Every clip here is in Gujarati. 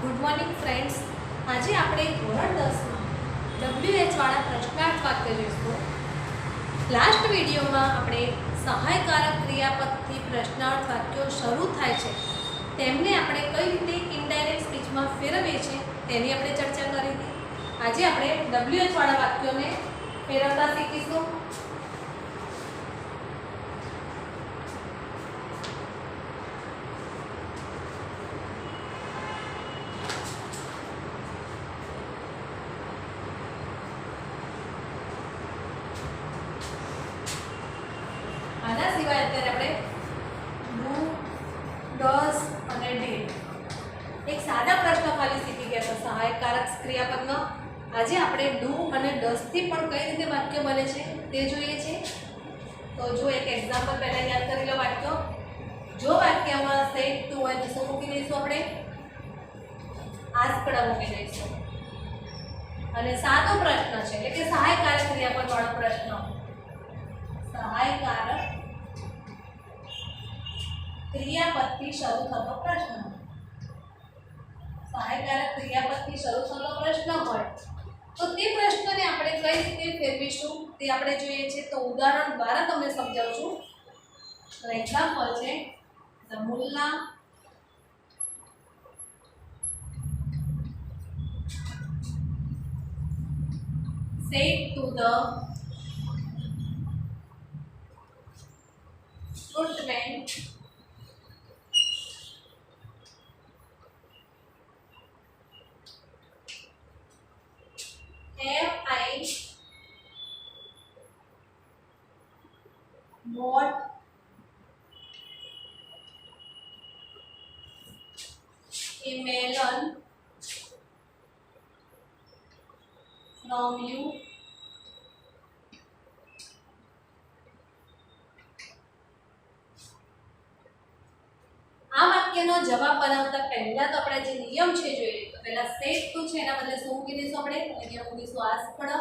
Good morning friends. આજે આપણે ધોરણ 10માં WH વાળા પ્રશ્નાર્થ વાક્ય જોઈશું. લાસ્ટ વિડીયોમાં આપણે સહાયકારક ક્રિયાપદથી પ્રશ્નાર્થ વાક્યો શરૂ થાય છે તેમને આપણે કઈ રીતે ઇનડાયરેક્ટ સ્પીચમાં ફેરવીએ છીએ તેની આપણે ચર્ચા કરી હતી. આજે આપણે WH વાળા વાક્યોને ફેરવતા શીખીશું. આના સિવાય અત્યારે આપણે ડુ, ડઝ અને ડીડ એક સાદા પ્રશ્ન ખાલી શીખી ગયા હતા સહાયકારક ક્રિયાપદનો. આજે આપણે ડુ અને ડઝથી પણ કઈ રીતે વાક્ય બને છે તે જોઈએ છે. તો જો એક એક્ઝામ્પલ પહેલાં યાદ કરી લો વાક્ય. જો વાક્યમાં સેટ ટુ હોય તો શું મૂકી દઈશું આપણે? આસ્કડ મૂકી દઈશું. અને સાદો પ્રશ્ન છે એટલે કે સહાયકારક ક્રિયાપદ વાળો પ્રશ્ન. સહાયકારક ક્રિયાપદથી શરૂ થતો પ્રશ્ન. સહાયકારક ક્રિયાપદથી શરૂ થતો પ્રશ્ન હોય તો તે પ્રશ્નને આપણે કઈ રીતે ફેરવીશું તે આપણે જોઈએ છે. તો ઉદાહરણ દ્વારા તમને સમજાવું છું. તો એક્ઝામ્પલ છે the Mulla said to the footman, have I bought a melon from you? આ વાક્યનો જવાબ બનાવતા પહેલા તો આપણે જે નિયમ છે જોઈએ. તો પહેલા સેટ ટુ છે એના બદલે શું મૂકી દઈશું આપણે? અહીંયા મૂકીશું આસ્કડ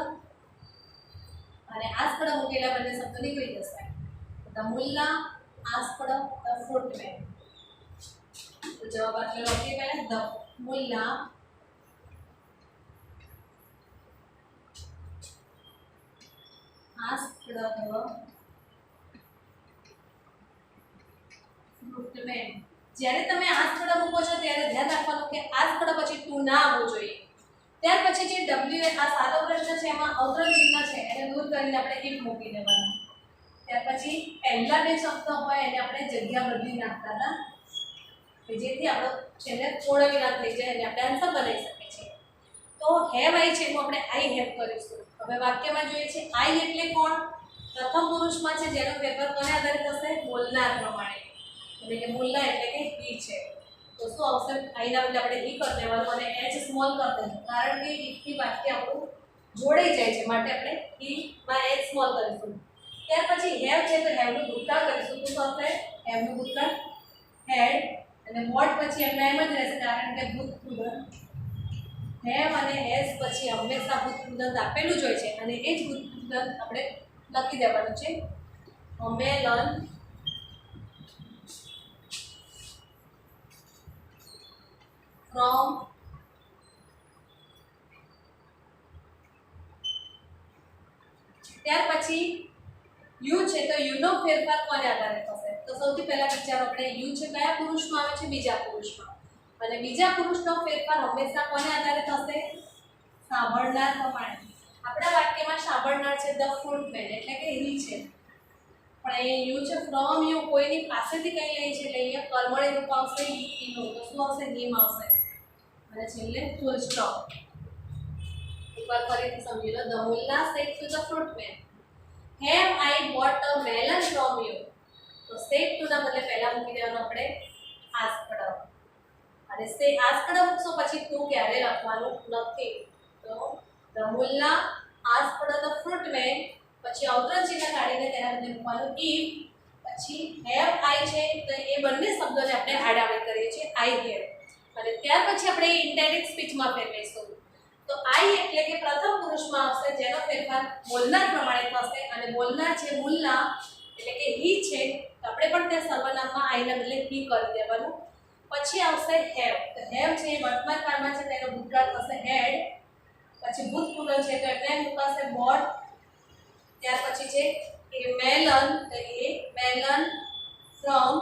અને આસ્કડ મૂકેલા બદલે શબ્દ નીકળી જશે. The mullah asked the fruitman. તો જવાબ આપણે લખીએ પહેલા the mullah asked the fruitman. જ્યારે તમે આસ્કડ મૂકો છો ત્યારે ધ્યાન રાખવાનું કે આસ્કડ પછી ટુ ના આવવું જોઈએ. ત્યાર પછી જે WH આ સાદો પ્રશ્ન છે એમાં અવતરણ ચિહ્ન છે એને દૂર કરીને આપણે ઇફ મૂકી દેવાનું. ત્યાર પછી પહેલા બે શબ્દ હોય એને આપણે જગ્યા બદલી નાખતા હતા જેથી આપણો છેલ્લે પૂર્ણ વિરામ થઈ જાય અને આપણે આન્સર બનાવી શકીએ છીએ. તો હેવ આઈ છે એનું આપણે આઈ હેવ કરીશું. હવે વાક્યમાં જોઈએ છે આઈ એટલે કોણ? પ્રથમ પુરુષમાં છે જેનો ફેરફાર કોને આધારિત હશે? બોલનાર પ્રમાણે. એટલે કે બોલનાર એટલે કે હી છે. તો શું આવશે? આઈના બદલે આપણે હી કરી દેવાનું અને એચ સ્મોલ કરી દેવાનું કારણ કે ઈથી વાક્ય આપણું જોડાઈ જાય છે માટે આપણે હી માં એચ સ્મોલ કરીશું. ત્યાર પછી હેવ છે તો હેવનું ભૂતકાળ કરીશું. તો શું થશે? હેવનું ભૂતકાળ હેડ અને વોટ પછી એમને એમ જ રહેશે કારણ કે ભૂતપૂર્વ હેવ અને હેઝ પછી હંમેશા ભૂતપૂર્વ આપેલું જ હોય છે અને એ જ ભૂતપૂર્વ આપણે લખી દેવાનું છે. મેલન ફ્રોમ ત્યાર પછી યુ છે તો યુનો ફેરફાર કોને આધારે થશે? તો સૌથી પહેલા વિચારો આપણે યુ છે કયા પુરુષમાં આવે છે? બીજા પુરુષમાં. અને બીજા પુરુષનો ફેરફાર હંમેશા કોને આધારે થશે? સાંભળનાર પ્રમાણે. આપણા વાક્યમાં સાંભળનાર છે ધ ફ્રૂટમેન એટલે કે હી છે પણ અહીં યુ છે ફ્રોમ યુ કોઈની પાસેથી કંઈ લે છે એટલે અહીંયા કર્મણી રૂપ આવશે ઈનું. તો શું આવશે? હીમ આવશે અને છેલ્લે ફૂલ સ્ટોપ. એકવાર ફરીથી સમજી લો. The mullah said to the fruitman have I bought a melon from you. તો સેડ ટુ ના બદલે પહેલા મૂકી દેવાનું આપણે આસ્કડ અને આસ્કડ મૂકશો પછી તું ક્યારે લખવાનું નથી. તો ધ મુલ્લા આસ્કડ ધ ફ્રૂટમેન પછી અવતરણ ચિહ્ન કાઢીને તેના બદલે મૂકવાનું ઇફ પછી હેવ આઈ છે તો એ બંને શબ્દોને આપણે આડાવડી કરીએ છીએ આઈ હેવ અને ત્યાર પછી આપણે ઇનડાયરેક્ટ સ્પીચમાં ફેરવીશું. તો આઈ એટલે કે પ્રથમ પુરુષમાં આવશે જેનો ફેરફાર બોલનાર પ્રમાણે થશે અને બોલનાર છે મુલ્લા એટલે કે હી છે તો આપણે પણ ત્યાં સર્વનામમાં આઈના બદલે હી કરી દેવાનું. પછી આવશે હેવ. તો હેવ છે એ વર્તમાન કાળમાં છે તેનો ભૂતકાળ થશે હેડ. પછી ભૂતપૂર્વ છે તો એટલે મુકાશે બોટ. ત્યાર પછી છે એ મેલન, તો એ મેલન ફ્રોમ.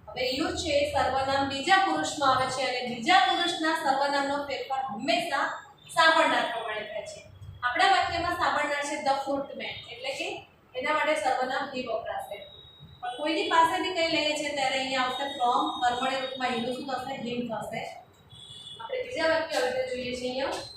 હવે યુ છે સર્વનામ બીજા પુરુષમાં આવે છે અને બીજા પુરુષના સર્વનામનો ફેરફાર હંમેશા સાંભળનાર પ્રમાણે થાય છે. આપણા વાક્યમાં સાંભળનાર છે ધ ફૂટમેન, એટલે કે એના માટે સર્વનામ હી વપરાશે. પણ કોઈની પાસેથી કંઈ લઈએ છે ત્યારે અહીંયા આવશે ફ્રોમ, કર્મણી રૂપમાં હીનું શું થશે? હિમ થશે. આપણે બીજા વાક્ય હવે જોઈએ છીએ અહીંયા.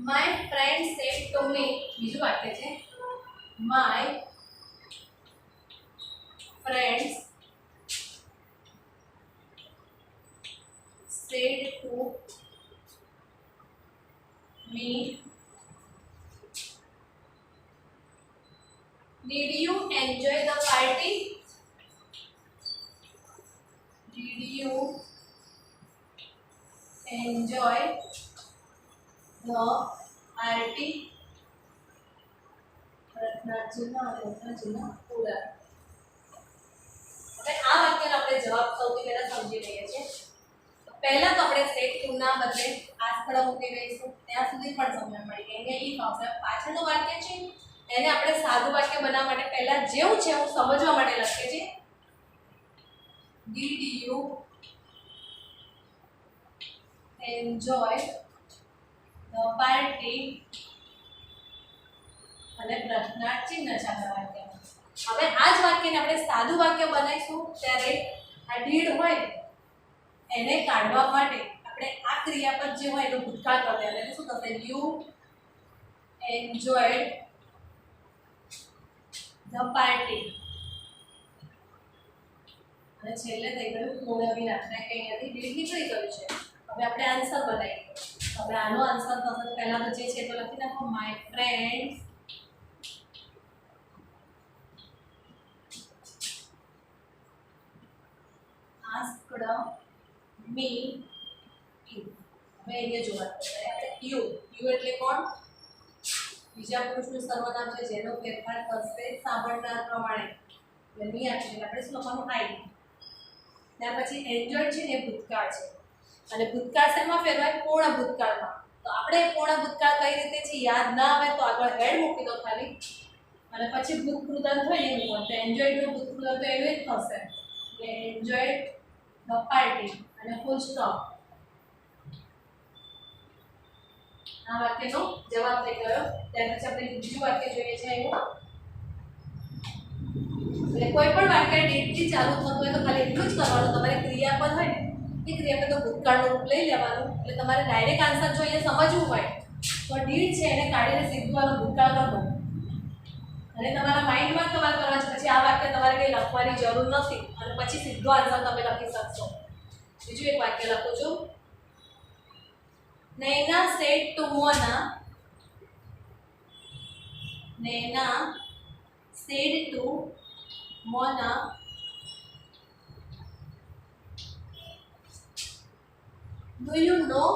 My friend said to me, બીજું વાક્ય છે my friends said to me, did you enjoy the party? Did you enjoy the party? રત્નાજીના પૂરા. હવે આ વાક્યનો આપણે જવાબ સૌથી પહેલા સમજી લઈએ છીએ. પહેલા તો આપણે સેટ ટુ ના બદલે આ સ્થળ મૂકી દઈશું. ત્યાં સુધી પણ સમજ પડી ગઈ. અહીંયા ઈ આવશે. પાછળનું વાક્ય છે એને આપણે સાદું વાક્ય બનાવવા માટે પહેલા જેવું છે હું સમજવા માટે લખીએ છીએ. Did you enjoy the party? અને પ્રશ્નાર્થ ચિહ્ન છે આપણા વાક્યમાં. હવે આ જ વાક્યને આપણે સાદું વાક્ય બનાવીશું ત્યારે આ ડીડ હોય એને કાઢવા માટે આપણે આ ક્રિયાપદ જે હોય એનો ભૂતકાળ કરી દેવાનો. એટલે શું થશે? You enjoyed the party. અને છેલ્લે થઈ ગયું પૂર્ણ વિરામ. કે અહીંયાથી ડીડ નીકળી ગયું છે. હવે આપણે આન્સર બનાવીએ. હવે આનો આન્સર થશે પહેલા તો જે છે તો લખી નાખો my friends asked me to. હવે અહીંયા જોવાનું છે આપણે યુ. યુ એટલે કોણ? બીજા પુરુષનું સર્વનામ છે જેનો ફેરફાર થશે સાંભળનાર પ્રમાણે. એટલે મી આપશે એટલે આપણે શું લખવાનું? આઈ. ત્યાર પછી એન્જોય છે ને એ ભૂતકાળ છે અને ભૂતકાળ શેમાં ફેરવાય? પૂર્ણ ભૂતકાળમાં. તો આપણે પૂર્ણ ભૂતકાળ કઈ રીતે છે યાદ ના આવે તો આગળ હેડ મૂકી દો ખાલી અને પછી ભૂતકૃતન થઈ મૂકો. તો એન્જોયનું ભૂતકૃતન તો એનું જ થશે. એટલે એન્જોયડ ધ પાર્ટી અને ફૂલ સ્ટોપ. આ વાક્યનો જવાબ થઈ ગયો. ત્યાર પછી આપણે બીજું વાક્ય જોઈએ છે એવું. એટલે કોઈ પણ વાક્ય ડીડથી ચાલુ થતું હોય તો ખાલી એટલું જ કરવાનું. તમારે ક્રિયાપદ હોય ને એ ક્રિયાપદ ભૂતકાળનું રૂપ લઈ લેવાનું. એટલે તમારે ડાયરેક્ટ આન્સર જોઈએ સમજવું હોય તો ડીડ છે એને કાઢીને સીધું આનું ભૂતકાળ કરો અને તમારા માઇન્ડમાં તમારે કરવાનું છે. પછી આ વાક્ય તમારે કંઈ લખવાની જરૂર નથી અને પછી સીધો આન્સર તમે લખી શકશો. બીજું એક વાક્ય લખું છું. Naina said to Mona. Naina said to Mona, do you know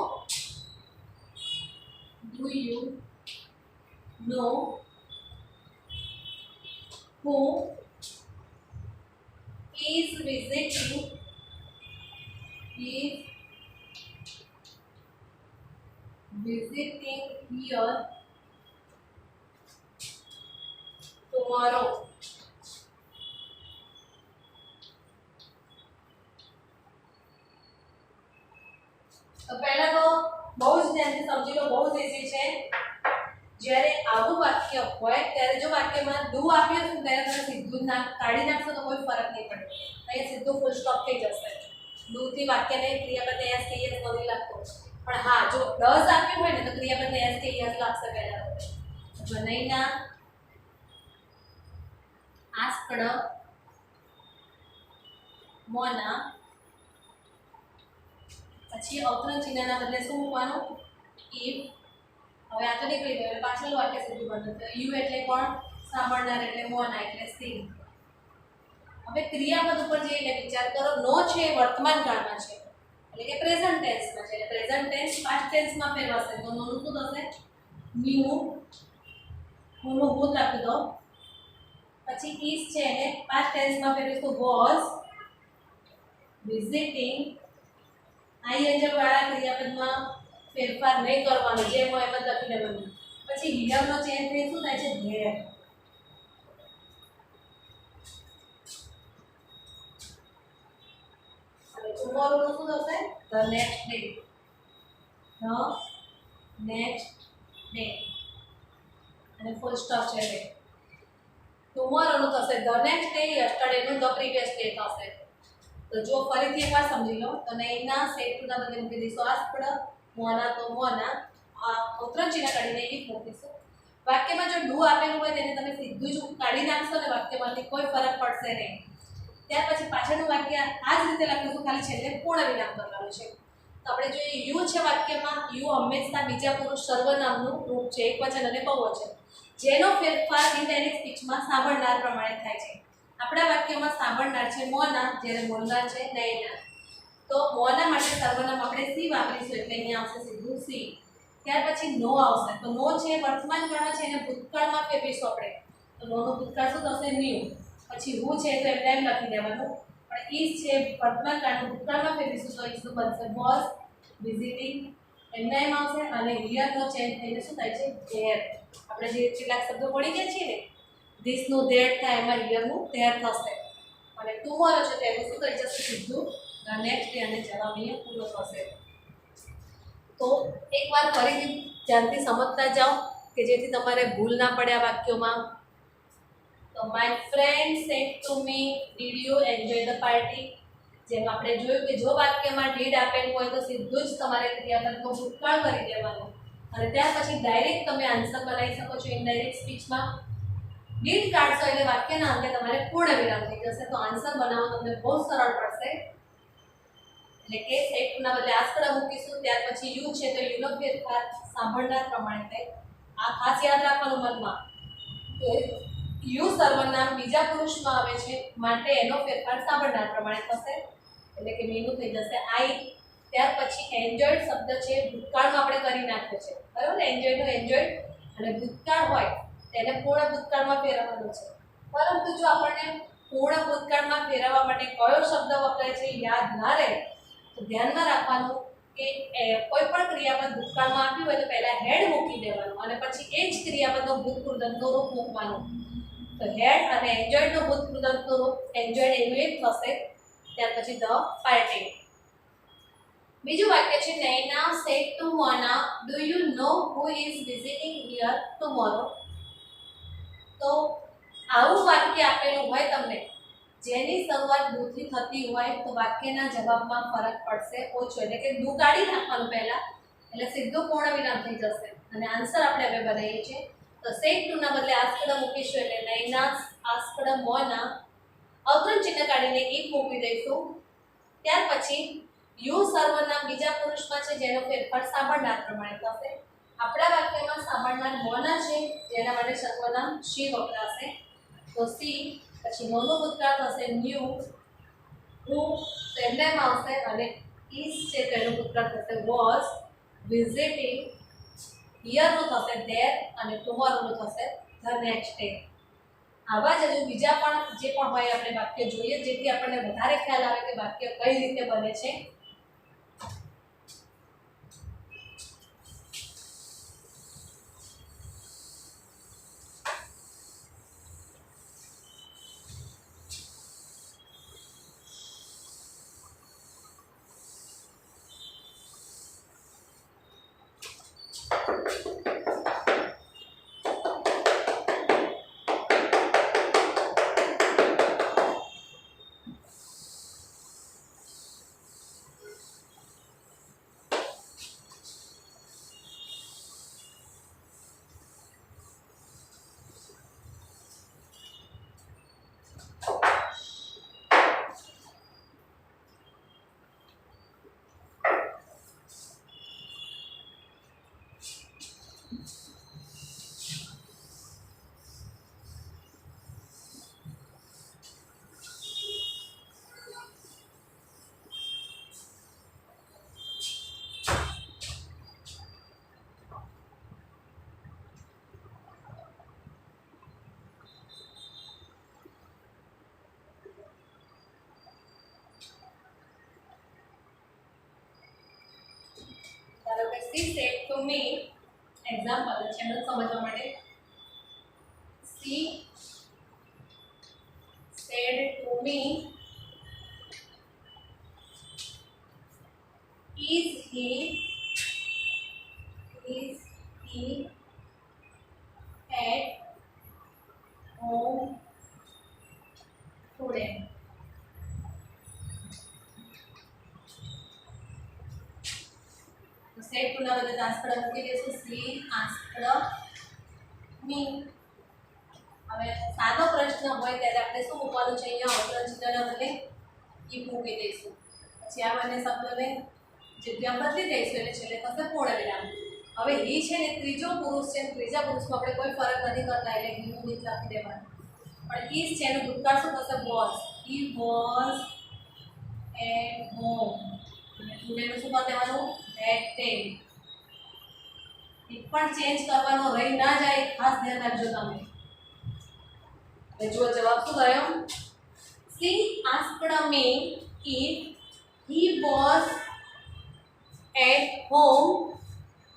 who is visiting here tomorrow? તો પહેલા તો બહુ જ ધ્યાનથી સમજી લો. બહુ જ ઈઝી છે. જ્યારે આવું વાક્ય હોય ત્યારે જો વાક્યમાં ડુ આપ્યું છે ત્યારે તમે સીધું કાઢી નાખશો તો કોઈ ફરક નહીં પડે. અહીંયા સીધું ફૂલ સ્ટોપ થઈ જશે. ડુથી વાક્યને ક્રિયાપદ એસ કે એસ નથી લાગતો. પણ હા જો ડઝ આપ્યું હોય ને તો ક્રિયાપદ એસ કે એસ લાગશે પહેલા. તો નૈના આસ્કડ મોના પછી અવતરણ ચિહ્નના બદલે શું મૂકવાનું ઇફ હવે આ તો નીકળી ગયું એટલે પાછળનું વાક્ય સીધું બને તો યુ એટલે કોણ સાંભળનાર એટલે મોના એટલે સી હવે ક્રિયાપદ ઉપર જે એટલે વિચાર કરો નો છે એ વર્તમાન કાળમાં છે એટલે કે પ્રેઝન્ટ ટેન્સમાં છે એટલે પ્રેઝન્ટ ટેન્સ પાસ્ટ ટેન્સમાં ફેરવાશે તો નોનું શું થશે ન્યુ નોનું ભૂત રાખી દો પછી ઇઝ છે એને પાસ્ટ ટેન્સમાં ફેરવીશું વોઝ વિઝિટિંગ આઈએનજી વાળા ક્રિયાપદમાં ફેરફાર નહીં કરવાનો જેમ હોય એમ જ લખી દેવાનું પછી હિયરનો ચેન્જ થઈ શું થાય છે ધેર અને ટુમોરોનું શું થશે ધ નેક્સ્ટ ડે અને ફૂલ સ્ટોપ છે તે ટુમોરોનું થશે ધ નેક્સ્ટ ડે યસ્ટરડેનું ધ પ્રીવિયસ ડે થશે તો જો ફરીથી એકવાર સમજી લો તો નૈના સેટ ટુના બદલે મૂકી દઈશું આસ્પડ મોના તો મોના આ ઉત્તરણ ચિહ્ન કાઢીને ઈ મૂકીશું વાક્યમાં જો ડુ આપેલું હોય તેને તમે સીધું જ કાઢી નાખશો ને વાક્યમાંથી કોઈ ફરક પડશે નહીં ત્યાર પછી પાછળનું વાક્ય આ જ રીતે લખીશું ખાલી છેલ્લે પૂર્ણ વિરામ કરવાનું છે તો આપણે જોઈએ યુ છે વાક્યમાં યુ હંમેશા બીજા પુરુષ સર્વનામનું રૂપ છે એકવચન અને બહુવચન જેનો ફેરફાર ઇનડાયરેક્ટ સ્પીચમાં સાંભળનાર પ્રમાણે થાય છે આપણા વાક્યમાં સાંભળનાર છે મોના જ્યારે બોલનાર છે નૈના તો મોના માટે સર્વનામ આપણે સી વાપરીશું એટલે અહીંયા આવશે સીધું સી ત્યાર પછી નો આવશે તો નો છે વર્તમાન કાળમાં છે એને ભૂતકાળમાં ફેરવીશું આપણે તો નોનું ભૂતકાળ શું થશે ન્યુ પછી હું છે તો એમ ટાઈમ લખી દેવાનું પણ ઇઝ છે વર્તમાન કાળનું ભૂતકાળમાં ફેરવીશું તો ઇઝ બનશે વોઝ વિઝિટિંગ એમ ટાઈમ આવશે અને હિયરનો ચેન્જ થઈને શું થાય છે ધેર આપણે જે કેટલાક શબ્દો પડી ગયા છીએ ને ધીસનું ધેર થાય એમાં હિયરનું ધેર થશે અને ટુમોરો છે તેનું શું થઈ જશે સીધું નેક્સ્ટ ડે અને જવાબ અહીંયા પૂરો થશે તો એકવાર ફરીથી ધ્યાનથી સમજતા જાઓ કે જેથી તમારે ભૂલ ના પડે આ વાક્યોમાં તો my friend sad to me did you enjoy the party જેમ આપણે જોયું કે જો વાક્યમાં ડીડ આપેલું હોય તો સીધું જ તમારે ક્રિયાપદનો ભૂતકાળ કરી દેવાનો અને ત્યાર પછી ડાયરેક્ટ તમે આન્સર બનાવી શકો છો ઇનડાયરેક્ટ સ્પીચમાં ડીડ કાઢશો એટલે વાક્યના અંતે તમારે પૂર્ણ વિરામ થઈ જશે તો આન્સર બનાવવો તમને બહુ સરળ પડશે એટલે કે સેટના બદલે આસ્કડા મૂકીશું ત્યાર પછી યુ છે તો યુનો ફેરફાર સાંભળનાર પ્રમાણે થાય આ ખાસ યાદ રાખવાનું મનમાં કે યુ સર્વનામ બીજા પુરુષમાં આવે છે માટે એનો ફેરફાર સાંભળનાર પ્રમાણે થશે એટલે કે મેનું થઈ જશે આઈ ત્યાર પછી એન્જોયડ શબ્દ છે ભૂતકાળમાં આપણે કરી નાખ્યો છે બરાબર એન્જોયનો એન્જોયડ અને ભૂતકાળ હોય તેને પૂર્ણ ભૂતકાળમાં ફેરવવાનું છે પરંતુ જો આપણને પૂર્ણ ભૂતકાળમાં ફેરવવા માટે કયો શબ્દ વપરાય છે યાદ ના રહે તો ધ્યાનમાં રાખવાનું કે કોઈ પણ ક્રિયાપદ ભૂતકાળમાં આપ્યું હોય તો પહેલા હેડ મૂકી દેવાનું અને પછી એ જ ક્રિયાપદનો ભૂતકૃદંતનો રૂપ મૂકવાનું તો હેડ અને એન્જોયડનો ભૂતકૃદંતનો રૂપ એન્જોયડ એનું એક થશે ત્યાર પછી ધ પાર્ટી બીજું વાક્ય છે Naina said to Mona do you know who is visiting here tomorrow તો આવું વાક્ય આપેલું હોય તમને જેની શરૂઆત ડુથી થતી હોય તો વાક્યના જવાબમાં ફરક પડશે ઓછો એટલે કે ડુ કાઢી નાખવાનું પહેલા એટલે સીધું પૂર્ણ વિરામ થઈ જશે અને આન્સર આપણે હવે બનાવીએ છીએ તો સેડ ટુના બદલે આસ્કડ મૂકીશું એટલે નૈના આસ્કડ મોના અવતરણ ચિહ્ન કાઢીને ઈ મૂકી દઈશું ત્યાર પછી યુ સર્વનામ બીજા પુરુષમાં છે જેનો ફેરફાર સાંભળનાર પ્રમાણે થશે આપણા વાક્યમાં સાંભળનાર મોના છે જેના માટે સર્વનામ શી વપરાશે તો સી પછી નોનો ભૂતકાળ થશે ન્યુ હુ તેમનેમ આવશે અને ઇઝ છે તેનો ભૂતકાળ થશે વોઝ વિઝિટિંગ હિયરનું થશે ધેર અને ટુમોરોનું થશે ધ નેક્સ્ટ ડે આવા જ હજુ બીજા પણ જે પણ હોય આપણે વાક્ય જોઈએ જેથી આપણને વધારે ખ્યાલ આવે કે વાક્ય કઈ રીતે બને છે she said to me, example છે મને સમજવા માટે, she said to me, is he at home today? તો સેડ ટુ ના બદલે આસ્કડ મૂકી દઈશું, she asked me. હવે સાદો પ્રશ્ન હોય ત્યારે આપણે શું મૂકવાનું છે, અહીંયા અવતરણ ચિહ્નના બદલે if મૂકી દઈશું. પછી આ બંને શબ્દોને જગ્યા બદલી દઈશું એટલે છેલ્લે થશે પૂર્ણ વિરામ. હવે he છે ને ત્રીજો પુરુષ છે, ત્રીજા પુરુષમાં આપણે કોઈ ફરક નથી કરતા એટલે he નું નીચ લખી દેવાનું. પણ is છે એનું ભૂતકાળ શું થશે, was. he was at home. અને today નું શું કરી દેવાનું, that day. એક પણ ચેન્જ કરવાનો રહી ના જાય, ખાસ ધ્યાન રાખજો તમે. હવે જો જવાબ શું થયો, she asked me if he was at home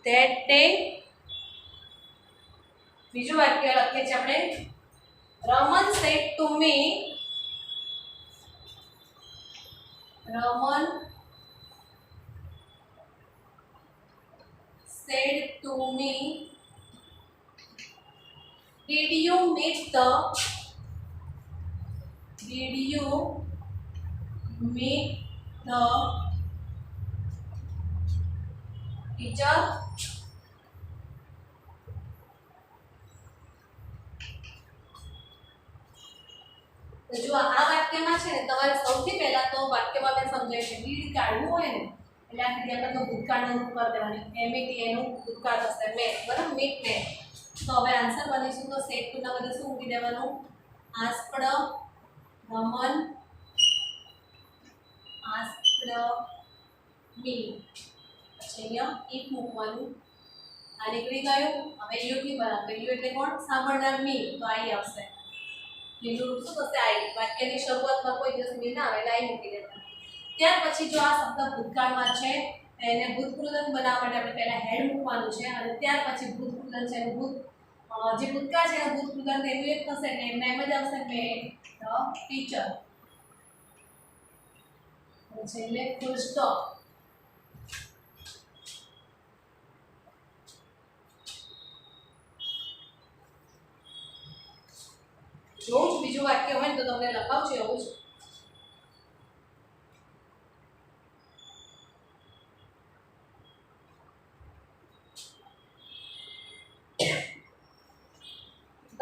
that day. બીજું વાક્ય લખીએ છીએ આપણે, Raman said to me, Raman said to me, did you meet the teacher? તો જો આ વાક્યમાં છે ને તમારે સૌથી પહેલા તો વાક્યમાં મેં સમજાવ્યું છે, ડીડ કાઢવું હોય ને એટલે આ ક્રિયાપદનો ભૂતકાળનું રૂપ કરી દેવાનું, MET એનું ભૂતકાળ થશે, મેં, બરાબર, મીટ મેં. તો હવે આન્સર બનીશું તો સેટ ટુ ના બદલે શું મૂકી દેવાનું, આસ્કડ રમન આસ્કડ મી. પછી અહીંયા if મૂકવાનું, આ નીકળી ગયું. હવે યુ થી બરાબર, યુ એટલે કોણ, સાંભળનાર મી, તો આઈ આવશે. લીલું રૂપ શું થશે, આઈ. વાક્યની શરૂઆતમાં કોઈ દિવસ મી ના આવે એટલે આઈ મૂકી દેતા. ત્યાર પછી જો આ શબ્દ ભૂતકાળમાં છે એને ભૂતકૃદંત બનાવવા માટે આપણે પહેલા હેડ મૂકવાનું છે અને ત્યાર પછી ભૂતકૃદંત છે એનું જે ભૂતકાળ છે એનું ભૂતકૃદંત એનું એક થશે એટલે એમના એમ જ આવશે, મેડ ધ ટીચર. છેલ્લે ફૂલ સ્ટોપ. જો બીજું વાક્ય હોય તો તમને લખાવજો એવું જ. The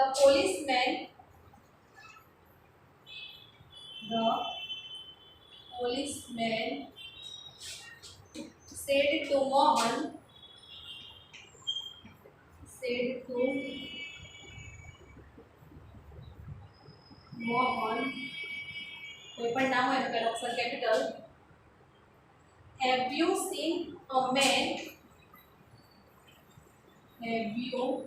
policeman said to Mohan કોઈ પણ નામ હોય તો પહેલો અક્ષર capital, have you seen a man with a beard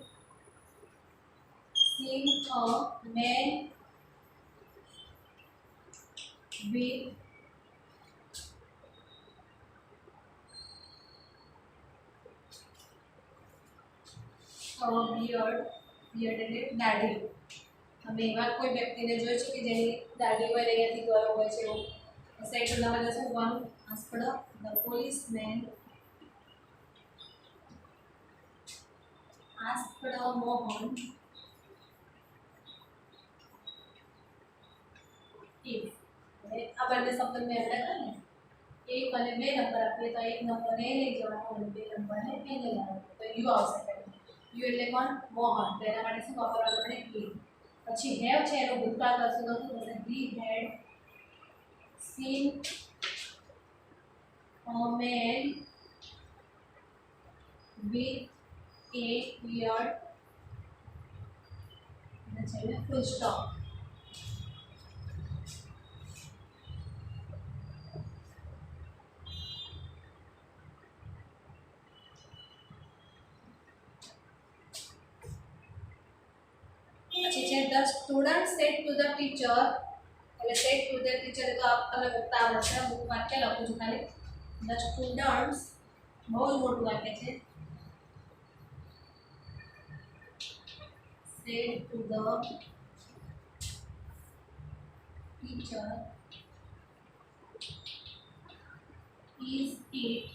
એટલે દાઢી. તમે એવા કોઈ વ્યક્તિને જોઈ છે કે જેની દાઢી હોય અહીંયાથી ગયો હોય છે એવું, સેટ ટુ ના બદલે શું હોવાનું, asked the policeman asked Mohan if. આ બંને શબ્દ મેં આપણે ને એક અને બે નંબર આપીએ તો એક નંબર એ લઈ જવાનો અને બે નંબરને એ લઈ જવાનો, તો યુ આવશે. યુ એટલે કોણ, મોહન. તો એના માટે શું વાપરવાનું આપણે, he. પછી હેવ છે એનું ભૂતકાળ કરશું તો શું થશે, he had seen a man with a beard અને છેલ્લે full stop. The student said to the teacher, એટલે said to the teacher તો આપ તમને મુકતા આવડશે, હું વાક્ય લખું છું ખાલી. The students બહુ જ મોટું વાક્ય છે. said to the teacher, is it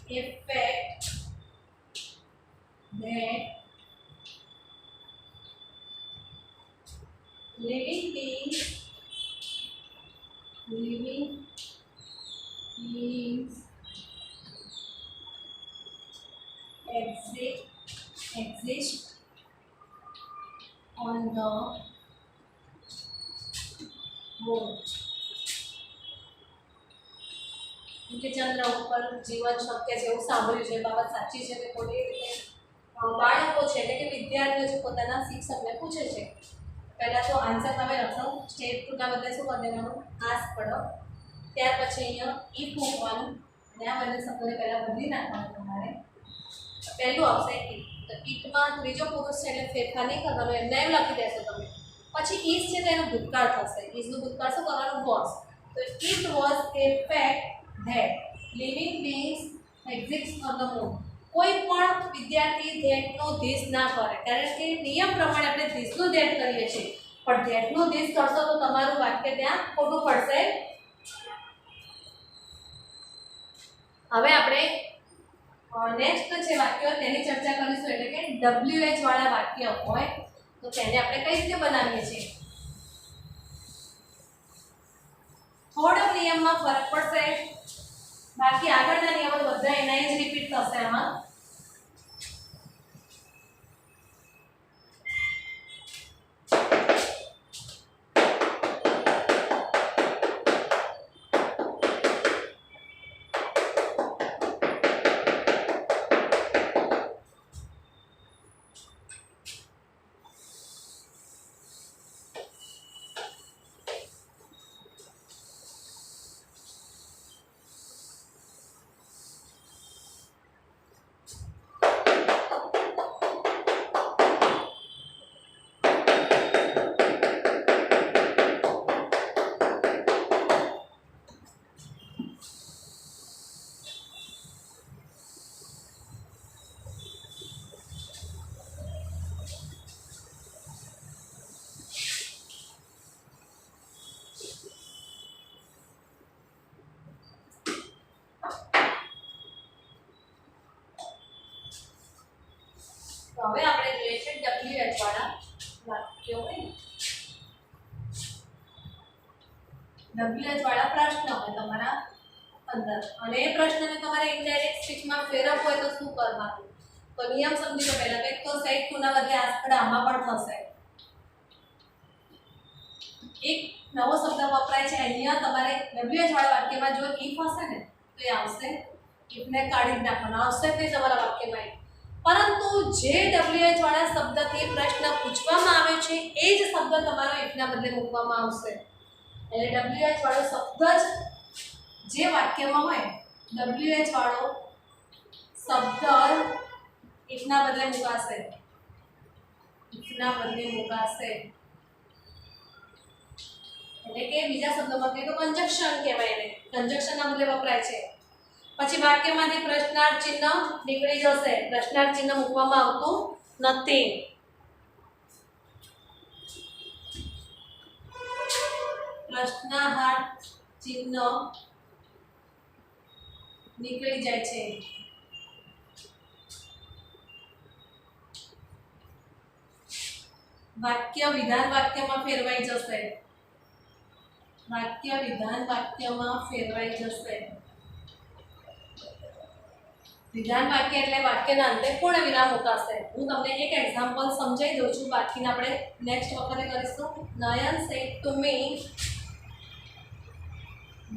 a fact that living beings exist on the moon? કે ચંદ્ર ઉપર જીવન શક્ય છે એવું સાંભળ્યું છે. બાબત સાચી છે કે ખોટી? રીતે બાળકો છે એટલે કે વિદ્યાર્થીઓ છે પોતાના શિક્ષકને પૂછે છે. પહેલા તો આન્સર તમે લખો. સ્ટેટ ટુના બદલે શું કરી દેવાનું? આસ્ક પડો. ત્યાર પછી અહીંયા ઇફ મૂકવાનું અને આ બંને શબ્દોને પહેલા બદલી નાખવાનું તમારે. પહેલું આવશે ઇફ. તો ઇફમાં ત્રીજો પુરુષ છે એટલે ફેરફાર નહીં કરવાનો, એમને એમ લખી દેશો તમે. પછી ઇઝ છે તો એનો ભૂતકાળ થશે. ઇઝનું ભૂતકાળ શું કરવાનું? વોઝ. તો it was A fact that living beings exist on the moon. કોઈ પણ વિદ્યાર્થી ધેટ નો ધીસ ના કરે, કારણ કે નિયમ પ્રમાણે આપણે ધીસ નું ધેટ કરીએ છીએ, પણ ધેટ નું ધીસ કરશો તો તમારું વાક્ય ત્યાં ખોટું પડશે. હવે આપણે નેક્સ્ટ છે વાક્ય, તેની ચર્ચા કરીશું. એટલે કે WH વાળા વાક્ય હોય તો તેને આપણે કઈ રીતે બનાવીએ છીએ. થોડો નિયમમાં ફરક પડશે, બાકી આગળના નિયમો બધા એના જ રિપીટ થશે આમાં. તો હવે આપણે જોઈએ છે WH વાળા વાક્યો હોય. WH વાળા પ્રશ્ન હોય તમારા અંદર, અને એ પ્રશ્નને તમારે ઇનડાયરેક્ટ સ્પીચમાં ફેરવવો હોય તો શું કરવાનું? તો નિયમ સમજી લો પહેલા. એક તો સેટ ટુ ના બદલે આસ્કડ આમાં પણ થશે. એક નવો શબ્દ વપરાય છે અહીંયા. તમારે WH વાળા વાક્યમાં જો ઇફ હશે ને તો એ આવશે. ઇફને કાઢી જ નાખવાનો, આવશે જ નહીં તમારા વાક્યમાં. પરંતુ જે WH વાળા શબ્દથી પ્રશ્ન પૂછવામાં આવે છે એ જ શબ્દ તમારો ઇફના બદલે મૂકવામાં આવશે. એટલે WH વાળો શબ્દ જ જે વાક્યમાં હોય, WH વાળો શબ્દ ઇફના બદલે મુકાશે. ઇફના બદલે મુકાશે એટલે કે બીજા શબ્દોમાં કહીએ તો કંજક્શન કહેવાય એને. કંજક્શનના બદલે વપરાય છે. પછી વાક્યમાંથી પ્રશ્નાર્થ ચિહ્ન નીકળી જશે. પ્રશ્નાર્થ ચિહ્ન મૂકવામાં આવતું નથી. પ્રશ્નાર્થ ચિહ્ન નીકળી જાય છે. વાક્ય વિધાન વાક્યમાં ફેરવાઈ જશે. વાક્ય વિધાન વાક્યમાં ફેરવાઈ જશે. વિધાન વાક્ય એટલે વાક્યના અંતે પૂર્ણ વિરામ મુકાશે. હું તમને એક એક્ઝામ્પલ સમજાવી દઉં છું, બાકીને આપણે નેક્સ્ટ વખતે કરીશું. Nayan said to me,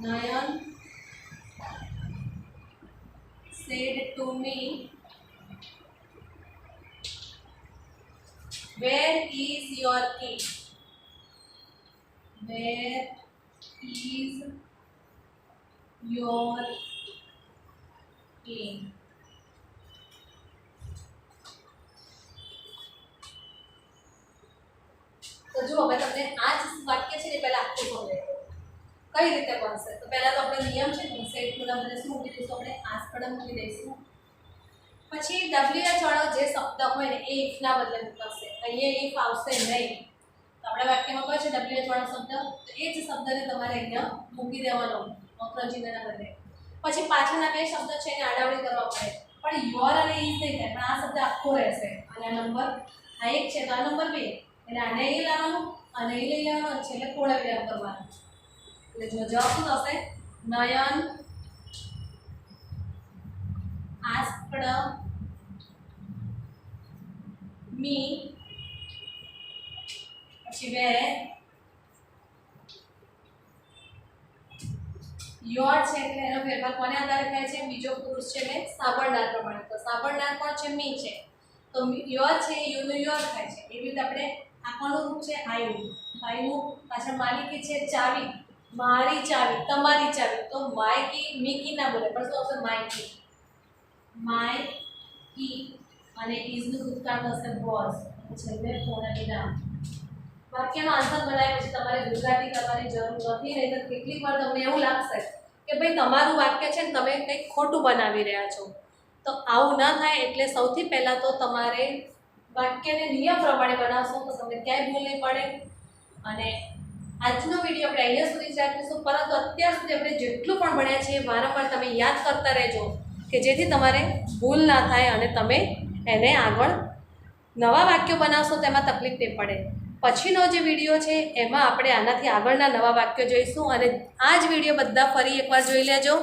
Nayan said to me, where is your key? Where is your key? તો જો હવે તમને આ જ વાક્ય છે ને પહેલા આખું સમજાય કઈ રીતે બનશે. તો પહેલાં તો આપણે નિયમ છે સેટના બદલે શું મૂકી દઈશું, આપણે આસ્પદમ મૂકી દઈશું. પછી WH વાળો જે શબ્દ હોય ને એ ઇફના બદલે મૂકશે. અહીંયા ઇફ આવશે નહીં. તો આપણા વાક્યમાં કયો છે WH વાળો શબ્દ? તો એ જ શબ્દને તમારે અહીંયા મૂકી દેવાનો વક્ર ચિહ્નના બદલે. પછી પાછળના બે શબ્દ છે એને આડાવડી કરવા પડે, પણ યોર અને ઇઝ નહીં થાય, પણ આ શબ્દ આખો રહેશે. અને આ નંબર આ એક છે તો આ નંબર 2, એટલે આને અહીં લાવવાનું અને અહીં લઈ લેવાનું છે, એટલે કોળા વિરામ કરવાનું. એટલે જો જવાબ શું થશે? નયન આસ્પદ મી પછી વે યોર છે એટલે એનો ફેરફાર કોને આધારે થાય છે? બીજો પુરુષ છે એટલે સાંભળનાર પ્રમાણે. તો સાંભળનાર કોણ છે? મી છે. તો યોર છે યુનું યોર થાય છે. એવી રીતે આપણે આ કોનું રૂપ છે? આયુ. આયુ પાછળ માલિકી છે ચાવી, મારી ચાવી, તમારી ચાવી. તો માય કી મી કી ના બોલે, પણ શું આવશે? My key. માય કી અને ઇઝ નું ભૂતકાળ થશે વોઝ. છેલ્લે પૂર્ણ વિરામ. વાક્યનો આન્સર બનાવ્યા પછી તમારે ગુજરાતી કરવાની જરૂર નથી, નહીં તો કેટલીક વાર તમને એવું લાગશે કે ભાઈ તમારું વાક્ય છે ને તમે કંઈક ખોટું બનાવી રહ્યા છો. તો આવું ના થાય એટલે સૌથી પહેલાં તો તમારે વાક્યને નિયમ પ્રમાણે બનાવશો તો તમને ક્યાંય ભૂલ નહીં પડે. અને આજનો વિડીયો આપણે અહીંયા સુધી જ રાખીશું, પરંતુ અત્યાર સુધી આપણે જેટલું પણ ભણ્યા છે વારંવાર તમે યાદ કરતા રહેજો કે જેથી તમારે ભૂલ ના થાય અને તમે એને આગળ નવા વાક્યો બનાવશો તો એમાં તકલીફ નહીં પડે. પછીનો જે વિડીયો છે એમાં આપણે આનાથી આગળના નવા વાક્યો જોઈશું. અને આ જ વિડીયો બધા ફરી એકવાર જોઈ લેજો.